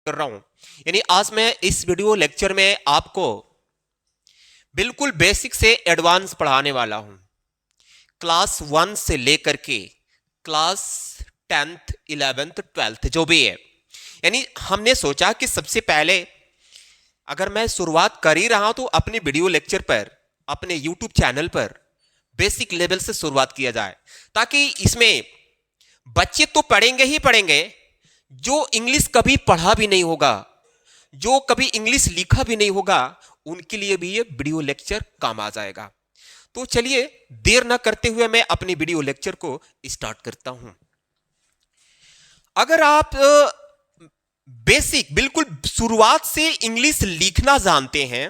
कर रहा हूं। यानी आज मैं इस वीडियो लेक्चर में आपको बिल्कुल बेसिक से एडवांस पढ़ाने वाला हूं। क्लास 1 से लेकर के क्लास 10th 11th 12th जो भी है। यानी हमने सोचा कि सबसे पहले अगर मैं शुरुआत कर ही रहा हूं तो अपने वीडियो लेक्चर पर, अपने यूट्यूब चैनल पर बेसिक लेवल से शुरुआत किया जाए, ताकि इसमें बच्चे तो पढ़ेंगे ही पढ़ेंगे, जो इंग्लिश कभी पढ़ा भी नहीं होगा, जो कभी इंग्लिश लिखा भी नहीं होगा, उनके लिए भी ये वीडियो लेक्चर काम आ जाएगा। तो चलिए देर ना करते हुए मैं अपने वीडियो लेक्चर को स्टार्ट करता हूं। अगर आप बेसिक बिल्कुल शुरुआत से इंग्लिश लिखना जानते हैं,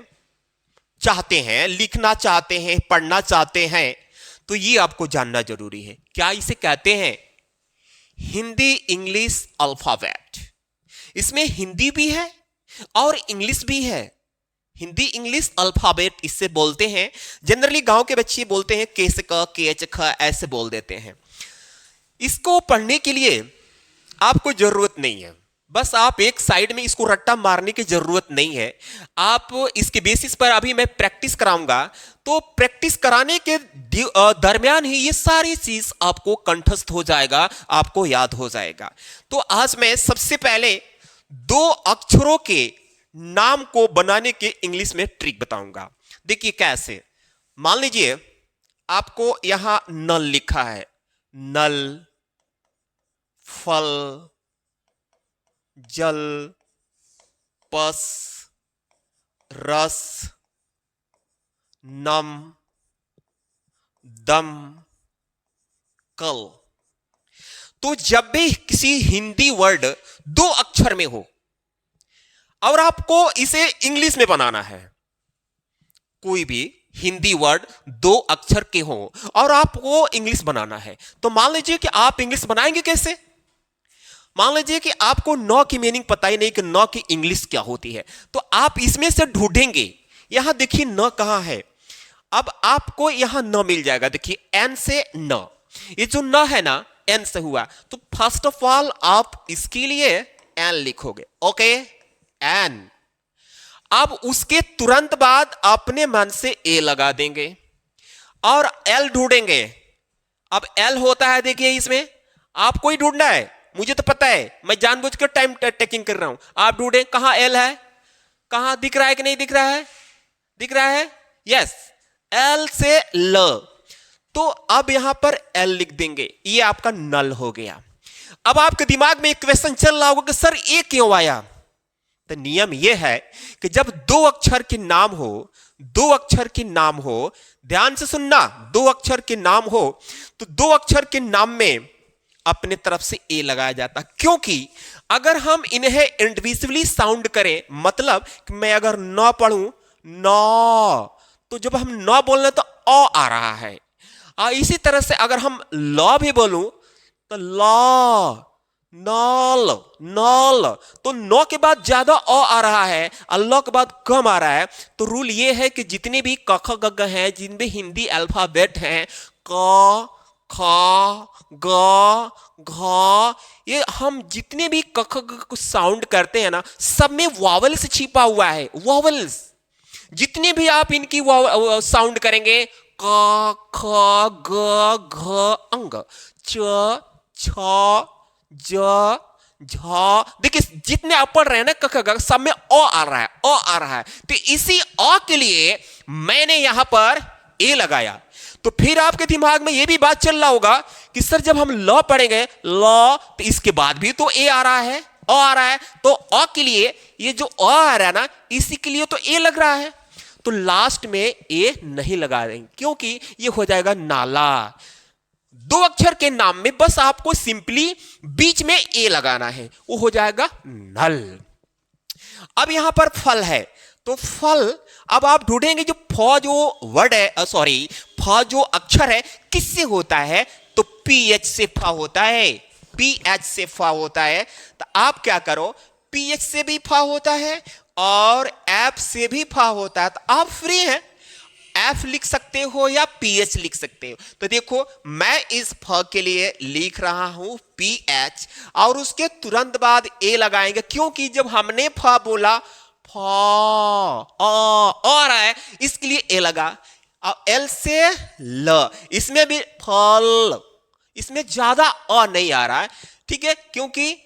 चाहते हैं, लिखना चाहते हैं, पढ़ना चाहते हैं, तो ये आपको जानना जरूरी है। क्या इसे कहते हैं? Hindi English alphabet. इसमें हिंदी भी है और इंग्लिश भी है। हिंदी इंग्लिश अल्फाबेट इससे बोलते हैं। जनरली गांव के बच्चे बोलते हैं के से क, के च ख, ऐसे बोल देते हैं। इसको पढ़ने के लिए आपको जरूरत नहीं है, बस आप एक साइड में इसको रट्टा मारने की जरूरत नहीं है। आप इसके बेसिस पर अभी मैं प्रैक्टिस कराऊंगा, तो प्रैक्टिस कराने के दरमियान ही ये सारी चीज आपको कंठस्थ हो जाएगा, आपको याद हो जाएगा। तो आज मैं सबसे पहले 2 अक्षरों के नाम को बनाने के इंग्लिश में ट्रिक बताऊंगा। देखिए कैसे। मान लीजिए आपको यहां नल लिखा है, नल, फल, जल, पस, रस, नम, दम, कल। तो जब भी किसी हिंदी वर्ड 2 अक्षर में हो और आपको इसे इंग्लिश में बनाना है, कोई भी हिंदी वर्ड 2 अक्षर के हो और आपको इंग्लिश बनाना है, तो मान लीजिए कि आप इंग्लिश बनाएंगे कैसे। मान लीजिए कि आपको नो की मीनिंग पता ही नहीं कि नो की इंग्लिश क्या होती है, तो आप इसमें से ढूंढेंगे। यहां देखिए न कहां है। अब आपको यहां न मिल जाएगा। देखिए एन से न, ये जो न है ना, एन से हुआ, तो फर्स्ट ऑफ ऑल आप इसके लिए एन लिखोगे। Okay, N. अब उसके तुरंत बाद अपने मन से ए लगा देंगे और एल ढूंढेंगे। अब एल होता है, देखिए इसमें आपको ही ढूंढना है, मुझे तो पता है, मैं जानबूझकर टाइम टेकिंग कर रहा हूं। आप ढूंढें कहां एल है, कहां दिख रहा है कि नहीं दिख रहा है, दिख रहा है, यस, एल से ल। तो अब यहां पर एल लिख देंगे, ये आपका नल हो गया। अब आपके दिमाग में एक क्वेश्चन चल रहा होगा कि सर ये क्यों आया। तो नियम यह है कि जब 2 अक्षर के नाम हो, 2 अक्षर के नाम हो, ध्यान से सुनना, 2 अक्षर के नाम हो, तो 2 अक्षर के नाम में अपने तरफ से ए लगाया जाता। क्योंकि अगर हम इन्हें इंडिविजुअली साउंड करें, मतलब कि मैं अगर नौ पढ़ूं, नौ, तो जब हम नौ बोल रहे तो अ आ रहा है। इसी तरह से अगर हम लॉ भी बोलूं तो लॉ, नॉल, नॉल, तो नौ के बाद ज्यादा अ आ रहा है, अल्लाह के बाद कम आ रहा है। तो रूल ये है कि जितने भी क ख ग घ हैं, जिनमें हिंदी अल्फाबेट हैं, क, ख, ग, घ, ये हम जितने भी क ख ग को साउंड करते हैं ना, सब में वॉवल्स छिपा हुआ है। वॉवल्स जितने भी आप इनकी साउंड करेंगे, क, ख, ग, घ, अंग, च, छ, ज, झ, देखिए जितने आप पढ़ रहे हैं ना क ख ग, सब में अ आ रहा है, अ आ रहा है। तो इसी अ के लिए मैंने यहां पर ए लगाया। तो फिर आपके दिमाग में यह भी बात चल रहा होगा कि सर जब हम ल पढ़ेंगे, ल, तो इसके बाद भी तो ए आ रहा है, अ आ रहा है, तो अ के लिए ये जो अ आ रहा है ना, इसी के लिए तो ए लग रहा है। तो लास्ट में ए नहीं लगा रहे, क्योंकि ये हो जाएगा नाला। 2 अक्षर के नाम में बस आपको सिंपली बीच में ए लगाना है, वो हो जाएगा नल। अब यहां पर फल है, तो फल, अब आप ढूंढेंगे जो फ जो वर्ड है, सॉरी फ जो अक्षर है किससे होता है, तो पीएच से फ होता है, पीएच से फ होता है। तो आप क्या करो, पीएच से भी फ होता है और एफ से भी फ होता है, तो आप फ्री हैं। एफ लिख सकते हो या पीएच लिख सकते हो। तो देखो मैं इस फ के लिए लिख रहा हूं पीएच और उसके तुरंत बाद ए लगाएंगे, क्योंकि जब हमने फ बोला फ आ रहा है इसके लिए ए लगा। और एल से ल, इसमें भी फल, इसमें ज्यादा अ नहीं आ रहा है, ठीक है। क्योंकि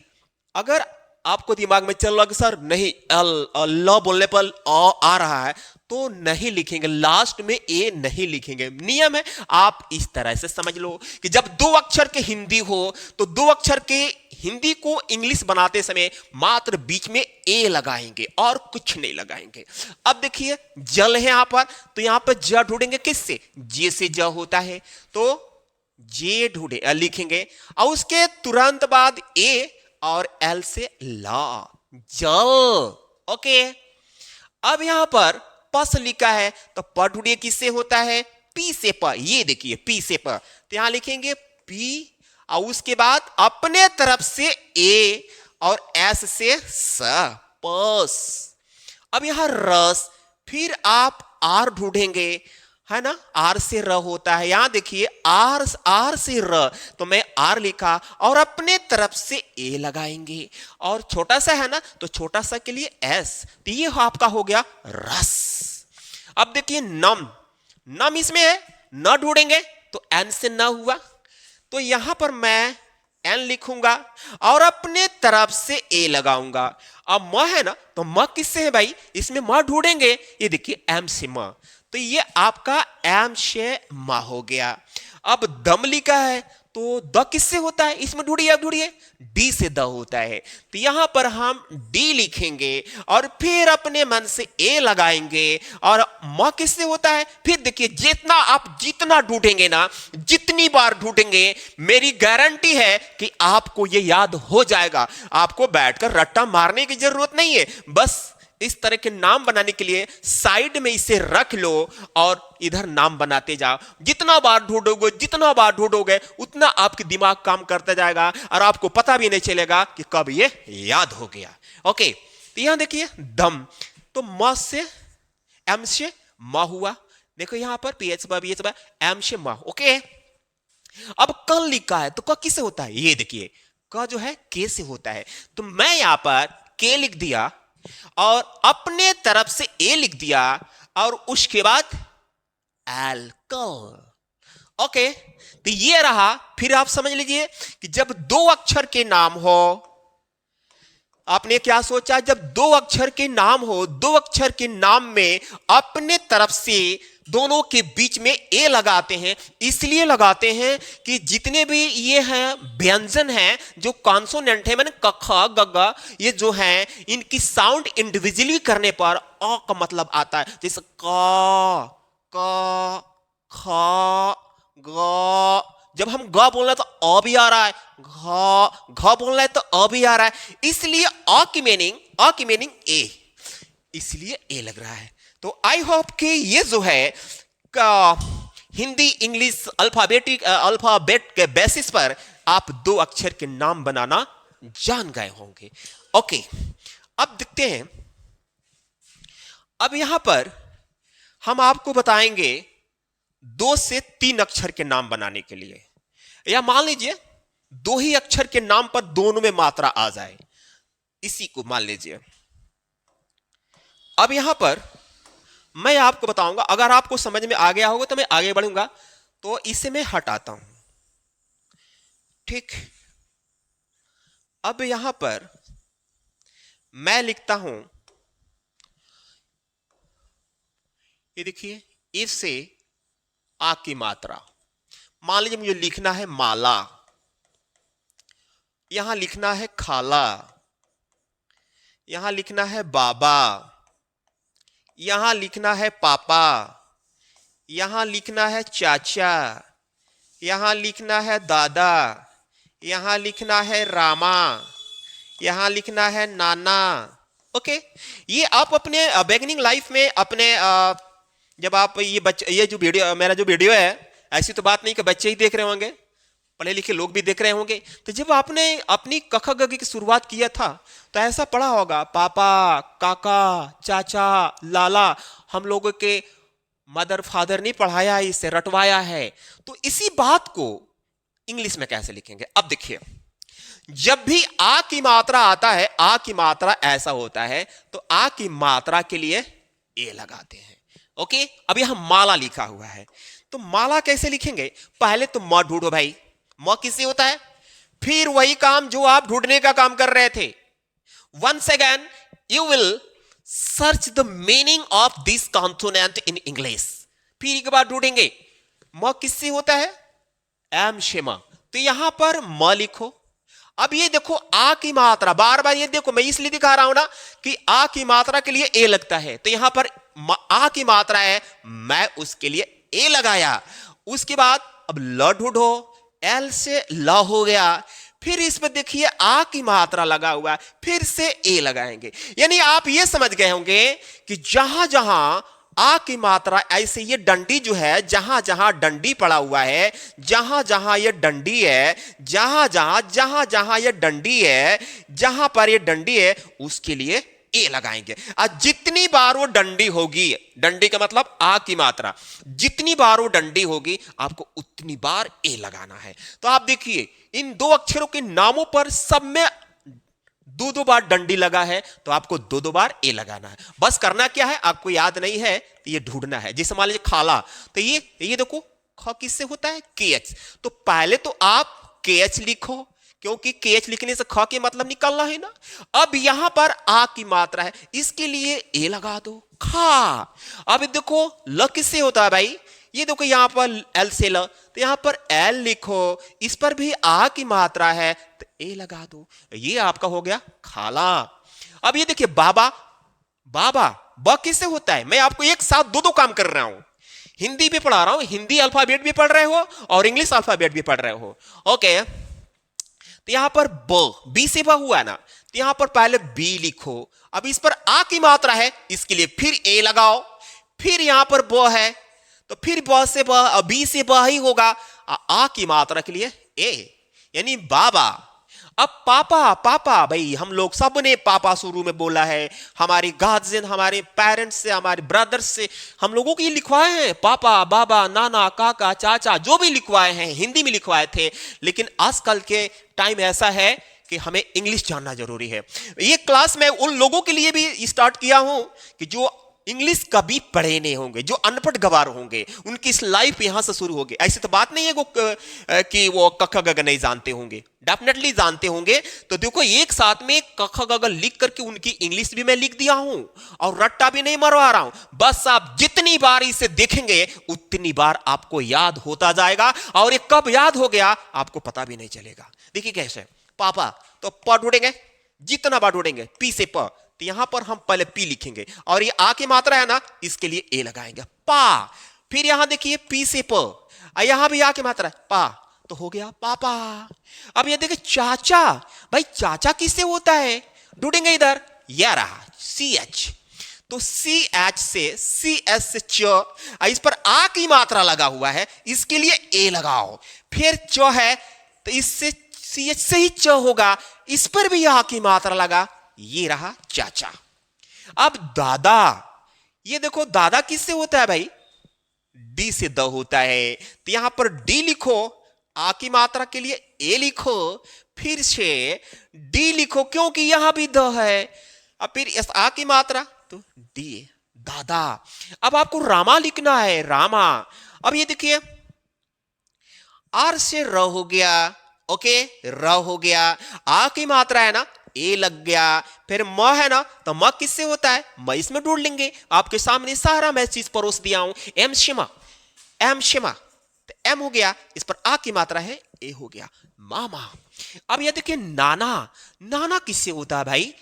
अगर आपको दिमाग में चल रहा कि सर नहीं ल बोलने पर अ आ रहा है तो नहीं लिखेंगे, लास्ट में ए नहीं लिखेंगे। नियम है, आप इस तरह से समझ लो कि जब दो अक्षर के हिंदी हो तो दो अक्षर के हिंदी को इंग्लिश बनाते समय मात्र बीच में ए लगाएंगे और कुछ नहीं लगाएंगे। अब देखिए जल है यहां पर, तो यहां पर ज ढूंढेंगे किससे, जे से ज होता है तो जे ढूंढे लिखेंगे और उसके तुरंत बाद ए और एल से ला, जल। ओके, अब यहां पर पस लिखा है तो प ढूंढिए किससे होता है, पी से प। ये देखिए पी से प, तो यहां लिखेंगे पी और उसके बाद अपने तरफ से ए और एस से स, पस। अब यहां रस, फिर आप आर ढूंढेंगे, है ना, आर से र होता है। यहां देखिए आर से र, तो मैं आर लिखा और अपने तरफ से ए लगाएंगे और छोटा सा है ना तो छोटा सा के लिए एस, तो ये आपका हो गया रस। अब देखिए नम, नम इसमें है, न ढूंढेंगे तो एन से न हुआ, तो यहां पर मैं एन लिखूंगा और अपने तरफ से ए लगाऊंगा। अब म है ना तो म किससे है भाई, इसमें म ढूंढेंगे, ये देखिए एम से म, तो ये आपका एम से म हो गया। अब दम लिखा है तो द किससे होता है, इसमें ढूंढिए, अब ढूंढिए, डी से द होता है, तो यहां पर हम डी लिखेंगे और फिर अपने मन से ए लगाएंगे और म किससे होता है। फिर देखिए जितना ढूंढेंगे ना, जितनी बार ढूंढेंगे, मेरी गारंटी है कि आपको ये याद हो जाएगा। आपको बैठकर रट्टा मारने की जरूरत नहीं है, बस इस तरह के नाम बनाने के लिए साइड में इसे रख लो और इधर नाम बनाते जाओ। जितना बार ढूंढोगे उतना आपके दिमाग काम करता जाएगा और आपको पता भी नहीं चलेगा कि कब ये याद हो गया। ओके, तो यहां देखिए दम, तो म से एम से म हुआ, देखो यहां पर पीएच एम से म। ओके, अब क लिखा है तो क किससे होता है, ये देखिए क जो है के से होता है, तो मैं यहां पर के लिख दिया और अपने तरफ से ए लिख दिया और उसके बाद एल्कोहल। ओके, तो ये रहा। फिर आप समझ लीजिए कि जब दो अक्षर के नाम हो, आपने क्या सोचा, जब दो अक्षर के नाम हो, दो अक्षर के नाम में अपने तरफ से दोनों के बीच में ए लगाते हैं, इसलिए लगाते हैं कि जितने भी ये हैं व्यंजन हैं जो कॉन्सोनेंट है, मैंने क ख ग ग, ये जो हैं इनकी साउंड इंडिविजुअली करने पर अ का मतलब आता है। जैसे क क ख ग, जब हम ग बोल रहे हैं तो अ भी आ रहा है, घ बोल रहे हैं तो अ भी आ रहा है, इसलिए अ की मीनिंग ए, इसलिए ए लग रहा है। तो आई होप कि ये जो है हिंदी इंग्लिश अल्फाबेट के बेसिस पर आप दो अक्षर के नाम बनाना जान गए होंगे। ओके, अब देखते हैं, अब यहां पर हम आपको बताएंगे 2 से 3 अक्षर के नाम बनाने के लिए, या मान लीजिए 2 ही अक्षर के नाम पर दोनों में मात्रा आ जाए, इसी को मान लीजिए। अब यहां पर मैं आपको बताऊंगा, अगर आपको समझ में आ गया होगा तो मैं आगे बढ़ूंगा, तो इसे मैं हटाता हूं, ठीक। अब यहां पर मैं लिखता हूं, ये देखिए इस से आ की मात्रा, मान लीजिए मुझे लिखना है माला, यहां लिखना है खाला, यहां लिखना है बाबा, यहां लिखना है पापा, यहां लिखना है चाचा, यहां लिखना है दादा, यहां लिखना है रामा, यहां लिखना है नाना। ओके, ये आप अपने बिगिनिंग लाइफ में अपने जब आप ये जो वीडियो, मेरा जो वीडियो है, ऐसी तो बात नहीं कि बच्चे ही देख रहे होंगे, पढ़े लिखे लोग भी देख रहे होंगे। तो जब आपने अपनी क ख ग घ की शुरुआत किया था तो ऐसा पढ़ा होगा, पापा, काका, चाचा, लाला, हम लोगों के मदर फादर ने पढ़ाया है, इसे रटवाया है, तो इसी बात को इंग्लिश में कैसे लिखेंगे? अब देखिए, जब भी आ की मात्रा आता है, आ की मात्रा ऐसा होता है, तो आ की मात्रा के लिए ए लगाते हैं। ओके, अब यहां माला लिखा हुआ है, तो माला कैसे लिखेंगे? पहले तो म ढूंढो भाई, म किससे होता है? फिर वही काम जो आप ढूंढने का काम कर रहे थे। Once again you will search the meaning of this consonant in English. फिर एक बार ढूंढेंगे म किससे होता है? एम से म, तो यहां पर म लिखो। अब ये देखो आ की मात्रा, बार बार ये देखो मैं इसलिए दिखा रहा हूं ना कि आ की मात्रा के लिए ए लगता है, तो यहां पर आ की मात्रा है, मैं उसके लिए ए लगाया। उसके बाद अब ल ढूंढो, एल से ल हो गया, फिर इसमें देखिए आ की मात्रा लगा हुआ है, फिर से ए लगाएंगे। यानी आप ये समझ गए होंगे कि जहां जहां आ की मात्रा, ऐसे ये डंडी जो है, जहां जहां डंडी पड़ा हुआ है, जहां जहां ये डंडी है, जहां जहां ये डंडी है, जहां पर ये डंडी है, उसके लिए ए लगाएंगे। आज जितनी बार वो डंडी होगी, डंडी का मतलब आ की मात्रा, जितनी बार वो डंडी होगी आपको उतनी बार ए लगाना है। तो आप देखिए इन दो अक्षरों के नामों पर सब में दो दो बार डंडी लगा है, तो आपको दो दो बार ए लगाना है। बस करना क्या है, आपको याद नहीं है तो ये ढूंढना है। जैसे मान लीजिए खाला, तो ये देखो ख किससे होता है? के एच। तो पहले तो आप के एच लिखो, क्योंकि के एच लिखने से ख के मतलब निकलना है ना। अब यहां पर आ की मात्रा है, इसके लिए ए लगा दो, खा। अब देखो ल किससे होता है भाई? ये देखो यहां पर एल से ल, तो यहां पर एल लिखो, इस पर भी आ की मात्रा है, तो ए लगा दो। ये आपका हो गया खाला। अब ये देखिए बाबा, बाबा ब किससे होता है? मैं आपको एक साथ दो दो काम कर रहा हूं, हिंदी भी पढ़ा रहा हूं, हिंदी अल्फाबेट भी पढ़ रहे हो और इंग्लिश अल्फाबेट भी पढ़ रहे हो। ओके, तो यहां पर बी से ब हुआ ना, तो यहां पर पहले बी लिखो। अब इस पर आ की मात्रा है, इसके लिए फिर ए लगाओ, फिर यहां पर ब है, तो फिर ब से ब, बी से ब ही होगा, आ की मात्रा के लिए ए, यानी बाबा। अब पापा, पापा भाई हम लोग सब ने पापा शुरू में बोला है, हमारे गार्जियन, हमारे पेरेंट्स से, हमारे ब्रदर्स से हम लोगों को ये लिखवाए हैं, पापा, बाबा, नाना, काका, चाचा, जो भी लिखवाए हैं हिंदी में लिखवाए थे। लेकिन आजकल के टाइम ऐसा है कि हमें इंग्लिश जानना जरूरी है। ये क्लास मैं उन लोगों के लिए भी स्टार्ट किया हूं कि जो इंग्लिश कभी पढ़े नहीं होंगे, जो अनपढ़ गवार होंगे, उनकी इस लाइफ यहां से शुरू होगी। ऐसी तो बात नहीं है कि वो क ख ग घ नहीं जानते होंगे, डेफिनेटली जानते होंगे। तो देखो एक साथ में क ख ग घ लिख करके उनकी इंग्लिश भी मैं लिख दिया हूं और रट्टा भी नहीं मरवा रहा हूं। बस आप जितनी बार इसे देखेंगे उतनी बार आपको याद होता जाएगा, और ये कब याद हो गया आपको पता भी नहीं चलेगा। देखिए कैसे, पापा तो प ढूंढेंगे, जितना बार ढूंढेंगे, पी से प, तो यहां पर हम पहले पी लिखेंगे, और ये आ की मात्रा है ना, इसके लिए ए लगाएंगे, पा। फिर यहां देखिए पी से प, यहां भी आ की मात्रा है, पा, तो हो गया पापा। अब ये देखिए चाचा, भाई चाचा किससे होता है? ढूंढेंगे इधर, यह रहा सी एच, तो सी एच से, सी एस से च, इस पर आ की मात्रा लगा हुआ है, इसके लिए ए लगाओ। फिर च है तो इससे सी एच से ही च होगा, इस पर भी आ की मात्रा लगा, ये रहा चाचा। अब दादा, ये देखो दादा किससे होता है भाई? डी से द होता है, तो यहां पर डी लिखो, आ की मात्रा के लिए ए लिखो, फिर से डी लिखो क्योंकि यहां भी द है, अब फिर इस आ की मात्रा तो डी, दादा। अब आपको रामा लिखना है, रामा। अब ये देखिए आर से र हो गया, ओके, र हो गया, आ की मात्रा है ना, ए लग गया, फिर म है ना, तो म किससे होता है? म इसमें ढूंढ लेंगे, आपके सामने सारा मैं चीज परोस दिया हूं। एम शिमा, एम शिमा, तो एम हो गया, इस पर आ की मात्रा है, ए हो गया, मामा। अब ये देखिए नाना, नाना किससे होता है भाई?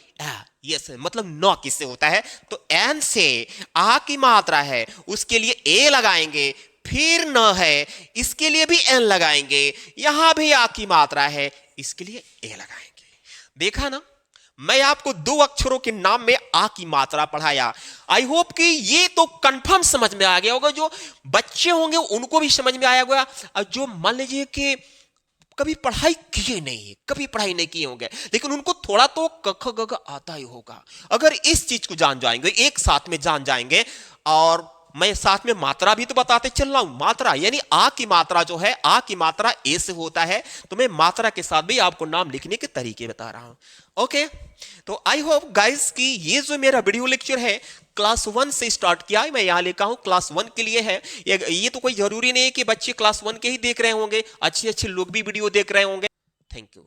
यस, मतलब न किससे होता है? तो एन से आ की मात्रा है, उसके लिए ए लगाएंगे, फिर न है, इसके लिए भी एन लगाएंगे, यहां भी आ की मात्रा है, इसके लिए ए लगाएंगे। देखा ना, मैं आपको दो अक्षरों के नाम में आ की मात्रा पढ़ाया। आई होप कि ये तो कंफर्म समझ में आ गया होगा, जो बच्चे होंगे उनको भी समझ में आया होगा, और जो मान लीजिए कि कभी पढ़ाई किए नहीं, कभी पढ़ाई नहीं किए होंगे, लेकिन उनको थोड़ा तो क ख ग घ आता ही होगा। अगर इस चीज को जान जाएंगे, एक साथ में जान जाएंगे, और मैं साथ में मात्रा भी तो बताते चल रहा हूं। मात्रा यानी आ की मात्रा जो है, आ की मात्रा ए से होता है, तो मैं मात्रा के साथ भी आपको नाम लिखने के तरीके बता रहा हूं। ओके, तो आई होप गाइस कि ये जो मेरा वीडियो लेक्चर है क्लास 1 से स्टार्ट किया है, मैं यहां लिखा हूं क्लास 1 के लिए है। ये तो कोई जरूरी नहीं है कि बच्चे क्लास 1 के ही देख रहे होंगे, अच्छे अच्छे लोग भी वीडियो देख रहे होंगे। Thank you.